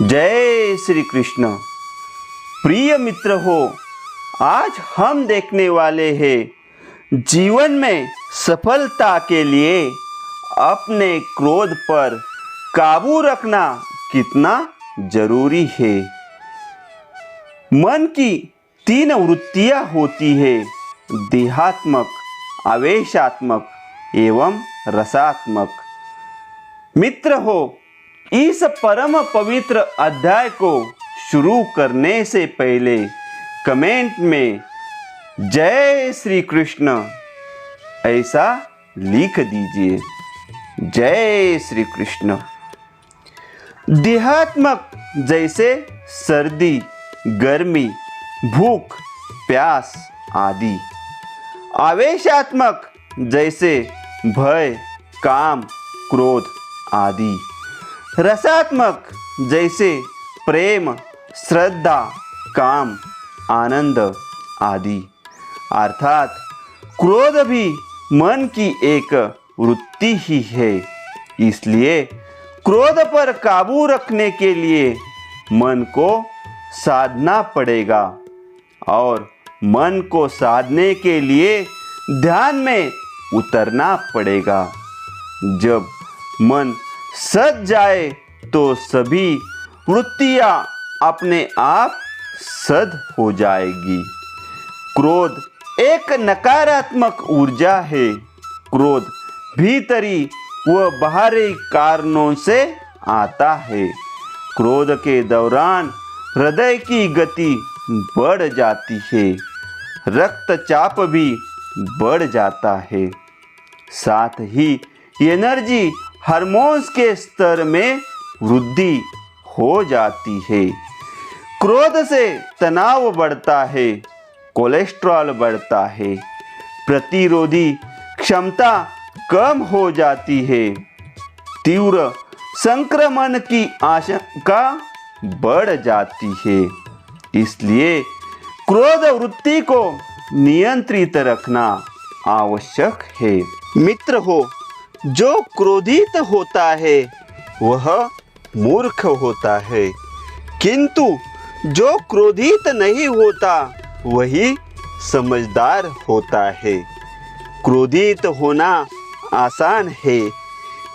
जय श्री कृष्ण। प्रिय मित्र हो, आज हम देखने वाले हैं जीवन में सफलता के लिए अपने क्रोध पर काबू रखना कितना जरूरी है। मन की 3 वृत्तियां होती है, देहात्मक, आवेशात्मक एवं रसात्मक। मित्र हो, इस परम पवित्र अध्याय को शुरू करने से पहले कमेंट में जय श्री कृष्ण ऐसा लिख दीजिए। जय श्री कृष्ण। देहात्मक जैसे सर्दी, गर्मी, भूख, प्यास आदि। आवेशात्मक जैसे भय, काम, क्रोध आदि। रसात्मक जैसे प्रेम, श्रद्धा, काम, आनंद आदि। अर्थात क्रोध भी मन की एक वृत्ति ही है। इसलिए क्रोध पर काबू रखने के लिए मन को साधना पड़ेगा और मन को साधने के लिए ध्यान में उतरना पड़ेगा। जब मन सज जाए तो सभी वृत्तियां अपने आप सद हो जाएगी। क्रोध एक नकारात्मक ऊर्जा है। क्रोध भीतरी व बाहरी कारणों से आता है। क्रोध के दौरान हृदय की गति बढ़ जाती है, रक्तचाप भी बढ़ जाता है। साथ ही एनर्जी हार्मोन्स के स्तर में वृद्धि हो जाती है। क्रोध से तनाव बढ़ता है, कोलेस्ट्रॉल बढ़ता है, प्रतिरोधी क्षमता कम हो जाती है, तीव्र संक्रमण की आशंका बढ़ जाती है। इसलिए क्रोध वृत्ति को नियंत्रित रखना आवश्यक है। मित्र हो, जो क्रोधित होता है वह मूर्ख होता है, किंतु जो क्रोधित नहीं होता वही समझदार होता है। क्रोधित होना आसान है,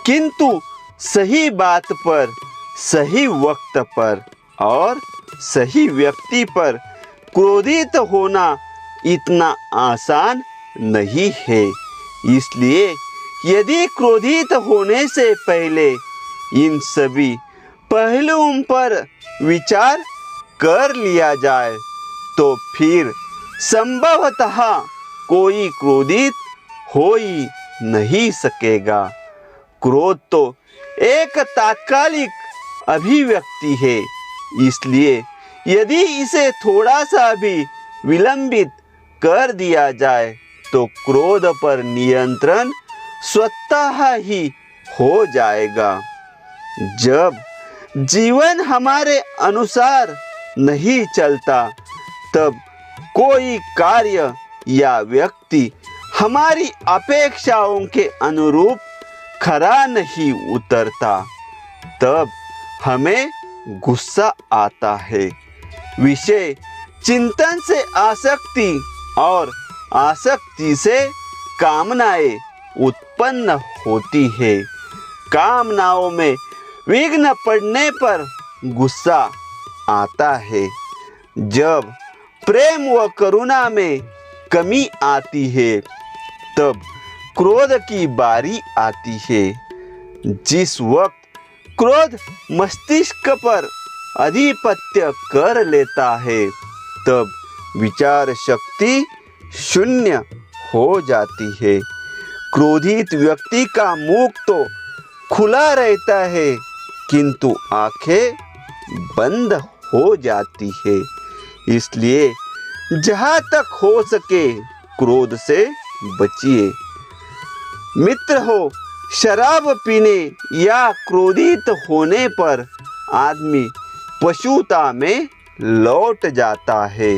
किंतु सही बात पर, सही वक्त पर और सही व्यक्ति पर क्रोधित होना इतना आसान नहीं है। इसलिए यदि क्रोधित होने से पहले इन सभी पहलुओं पर विचार कर लिया जाए तो फिर संभवतः कोई क्रोधित हो ही नहीं सकेगा। क्रोध तो एक तात्कालिक अभिव्यक्ति है, इसलिए यदि इसे थोड़ा सा भी विलंबित कर दिया जाए तो क्रोध पर नियंत्रण स्वतः ही हो जाएगा। जब जीवन हमारे अनुसार नहीं चलता तब कोई कार्य या व्यक्ति हमारी अपेक्षाओं के अनुरूप खरा नहीं उतरता, तब हमें गुस्सा आता है। विषय चिंतन से आसक्ति और आसक्ति से कामनाएं उत्पन्न होती है। कामनाओं में विघ्न पड़ने पर गुस्सा आता है। जब प्रेम व करुणा में कमी आती है तब क्रोध की बारी आती है। जिस वक्त क्रोध मस्तिष्क पर आधिपत्य कर लेता है तब विचार शक्ति शून्य हो जाती है। क्रोधित व्यक्ति का मुख तो खुला रहता है, किंतु आंखें बंद हो जाती है। इसलिए जहाँ तक हो सके क्रोध से बचिए। मित्र हो, शराब पीने या क्रोधित होने पर आदमी पशुता में लौट जाता है।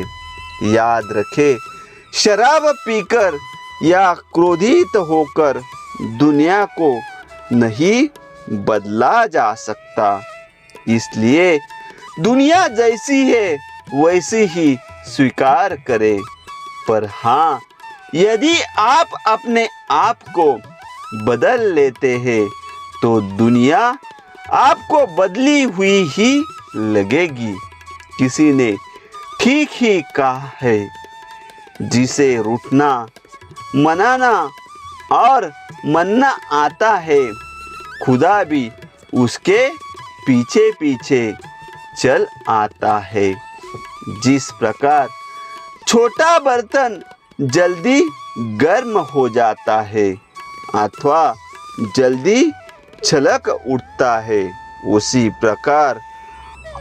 याद रखे, शराब पीकर या क्रोधित होकर दुनिया को नहीं बदला जा सकता। इसलिए दुनिया जैसी है वैसी ही स्वीकार करे। पर हाँ, यदि आप अपने आप को बदल लेते हैं तो दुनिया आपको बदली हुई ही लगेगी। किसी ने ठीक ही कहा है, जिसे रूठना, मनाना और मनना आता है, खुदा भी उसके पीछे पीछे चल आता है। जिस प्रकार छोटा बर्तन जल्दी गर्म हो जाता है अथवा जल्दी छलक उठता है, उसी प्रकार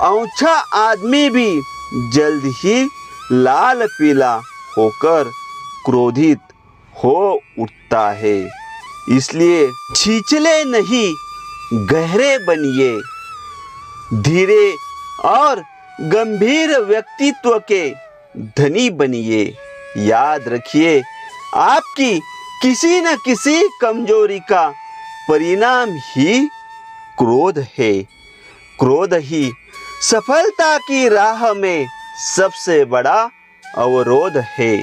औंधा आदमी भी जल्द ही लाल पीला होकर क्रोधित हो उठता है। इसलिए छिछले नहीं, गहरे बनिए, धीरे और गंभीर व्यक्तित्व के धनी बनिए। याद रखिए, आपकी किसी न किसी कमजोरी का परिणाम ही क्रोध है। क्रोध ही सफलता की राह में सबसे बड़ा अवरोध है।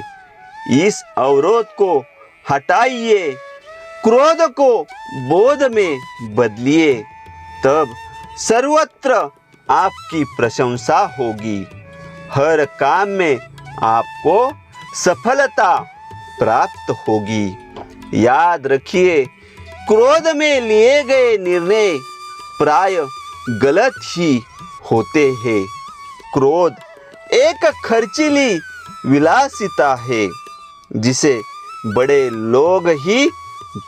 इस अवरोध को हटाइए, क्रोध को बोध में बदलिए, तब सर्वत्र आपकी प्रशंसा होगी। हर काम में आपको सफलता प्राप्त होगी। याद रखिए, क्रोध में लिए गए निर्णय प्राय गलत ही होते हैं। क्रोध एक खर्चीली विलासिता है जिसे बड़े लोग ही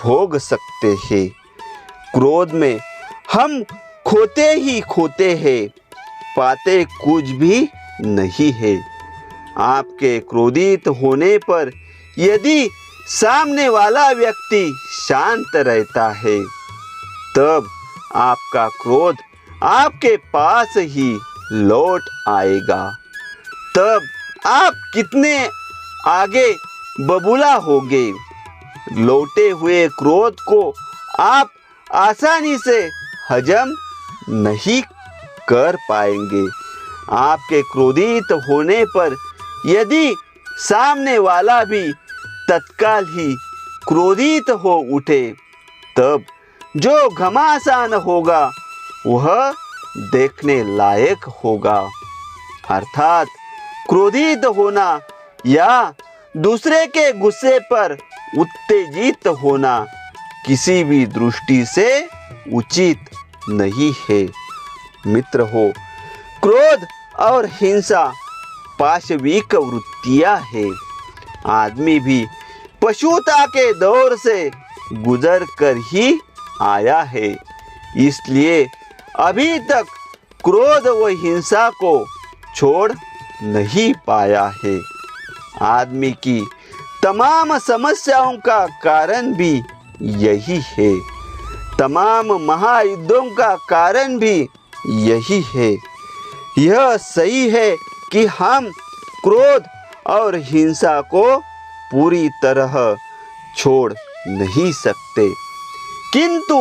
भोग सकते हैं। क्रोध में हम खोते ही खोते हैं, पाते कुछ भी नहीं है। आपके क्रोधित होने पर यदि सामने वाला व्यक्ति शांत रहता है, तब आपका क्रोध आपके पास ही लौट आएगा। तब आप कितने आगे बबूला होगे। लौटे हुए क्रोध को आप आसानी से हजम नहीं कर पाएंगे। आपके क्रोधित होने पर यदि सामने वाला भी तत्काल ही क्रोधित हो उठे, तब जो घमासान होगा वह देखने लायक होगा। अर्थात क्रोधित होना या दूसरे के गुस्से पर उत्तेजित होना किसी भी दृष्टि से उचित नहीं है। मित्र हो, क्रोध और हिंसा पाशविक वृत्तियां हैं। आदमी भी पशुता के दौर से गुजर कर ही आया है, इसलिए अभी तक क्रोध व हिंसा को छोड़ नहीं पाया है। आदमी की तमाम समस्याओं का कारण भी यही है। तमाम महायुद्धों का कारण भी यही है। यह सही है कि हम क्रोध और हिंसा को पूरी तरह छोड़ नहीं सकते, किंतु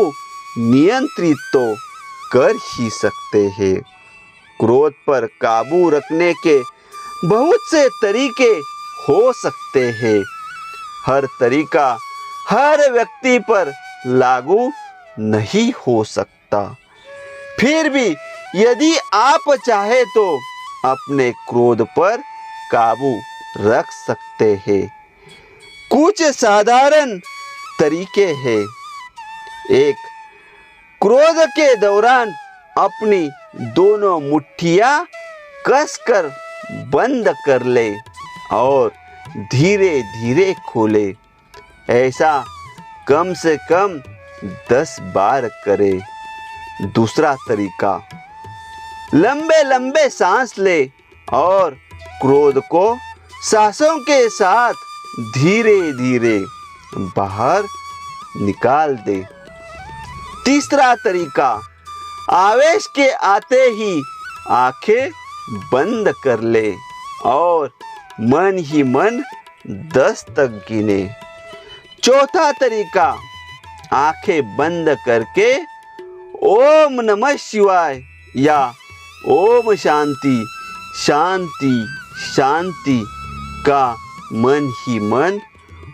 नियंत्रित तो कर ही सकते हैं। क्रोध पर काबू रखने के बहुत से तरीके हो सकते हैं। हर तरीका हर व्यक्ति पर लागू नहीं हो सकता। फिर भी यदि आप चाहे तो अपने क्रोध पर काबू रख सकते हैं। कुछ साधारण तरीके हैं। 1. क्रोध के दौरान अपनी दोनों मुट्ठियां कसकर बंद कर ले और धीरे धीरे खोले। ऐसा कम से कम 10 बार करे। दूसरा तरीका, लंबे लंबे सांस ले और क्रोध को सांसों के साथ धीरे धीरे बाहर निकाल दे। तीसरा तरीका, आवेश के आते ही आंखें बंद कर ले और मन ही मन 10 तक गिने। चौथा तरीका, आंखें बंद करके ओम नमः शिवाय या ओम शांति शांति शांति का मन ही मन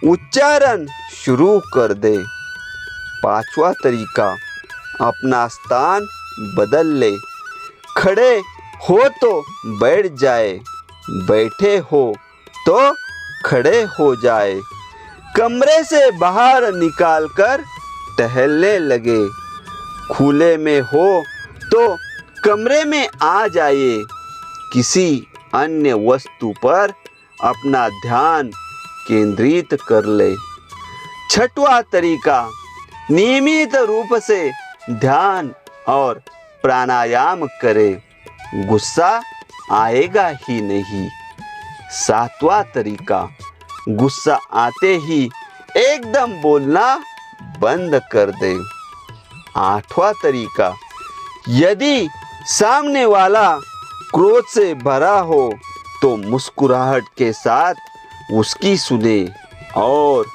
उच्चारण शुरू कर दे। 5वां तरीका, अपना स्थान बदल ले। खड़े हो तो बैठ जाए, बैठे हो तो खड़े हो जाए। कमरे से बाहर निकालकर टहलने लगे। खुले में हो तो कमरे में आ जाइए। किसी अन्य वस्तु पर अपना ध्यान केंद्रित कर ले। 6वां तरीका, नियमित रूप से ध्यान और प्राणायाम करें, गुस्सा आएगा ही नहीं। 7वां तरीका, गुस्सा आते ही एकदम बोलना बंद कर दे। 8वां तरीका, यदि सामने वाला क्रोध से भरा हो तो मुस्कुराहट के साथ उसकी सुने और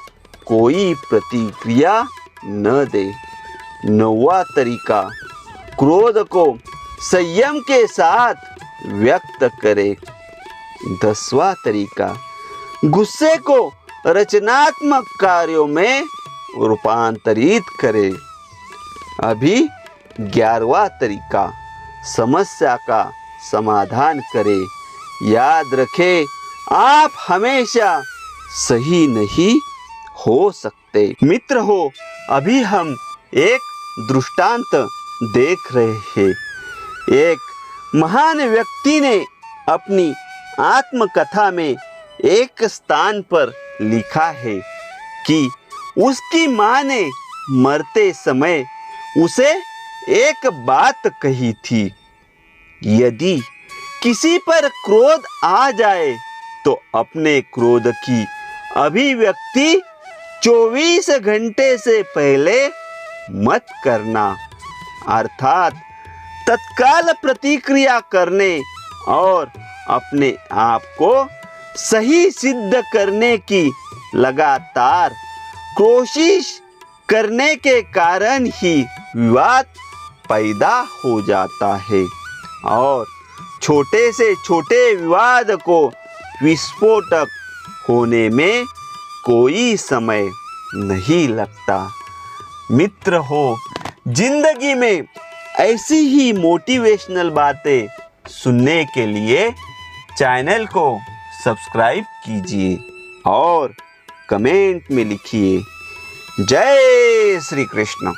कोई प्रतिक्रिया न दे। 9वां तरीका, क्रोध को संयम के साथ व्यक्त करे। 10वां तरीका, गुस्से को रचनात्मक कार्यों में रूपांतरित करे। अभी 11वां तरीका, समस्या का समाधान करे। याद रखें, आप हमेशा सही नहीं हो सकते। मित्र हो, अभी हम एक दृष्टांत देख रहे हैं। एक महान व्यक्ति ने अपनी आत्मकथा में एक स्थान पर लिखा है कि उसकी माँ ने मरते समय उसे एक बात कही थी, यदि किसी पर क्रोध आ जाए तो अपने क्रोध की अभिव्यक्ति 24 घंटे से पहले मत करना, अर्थात तत्काल प्रतिक्रिया करने और अपने आप को सही सिद्ध करने की लगातार कोशिश करने के कारण ही विवाद पैदा हो जाता है और छोटे से छोटे विवाद को विस्फोटक होने में कोई समय नहीं लगता। मित्र हो, जिंदगी में ऐसी ही मोटिवेशनल बातें सुनने के लिए चैनल को सब्सक्राइब कीजिए और कमेंट में लिखिए जय श्री कृष्ण।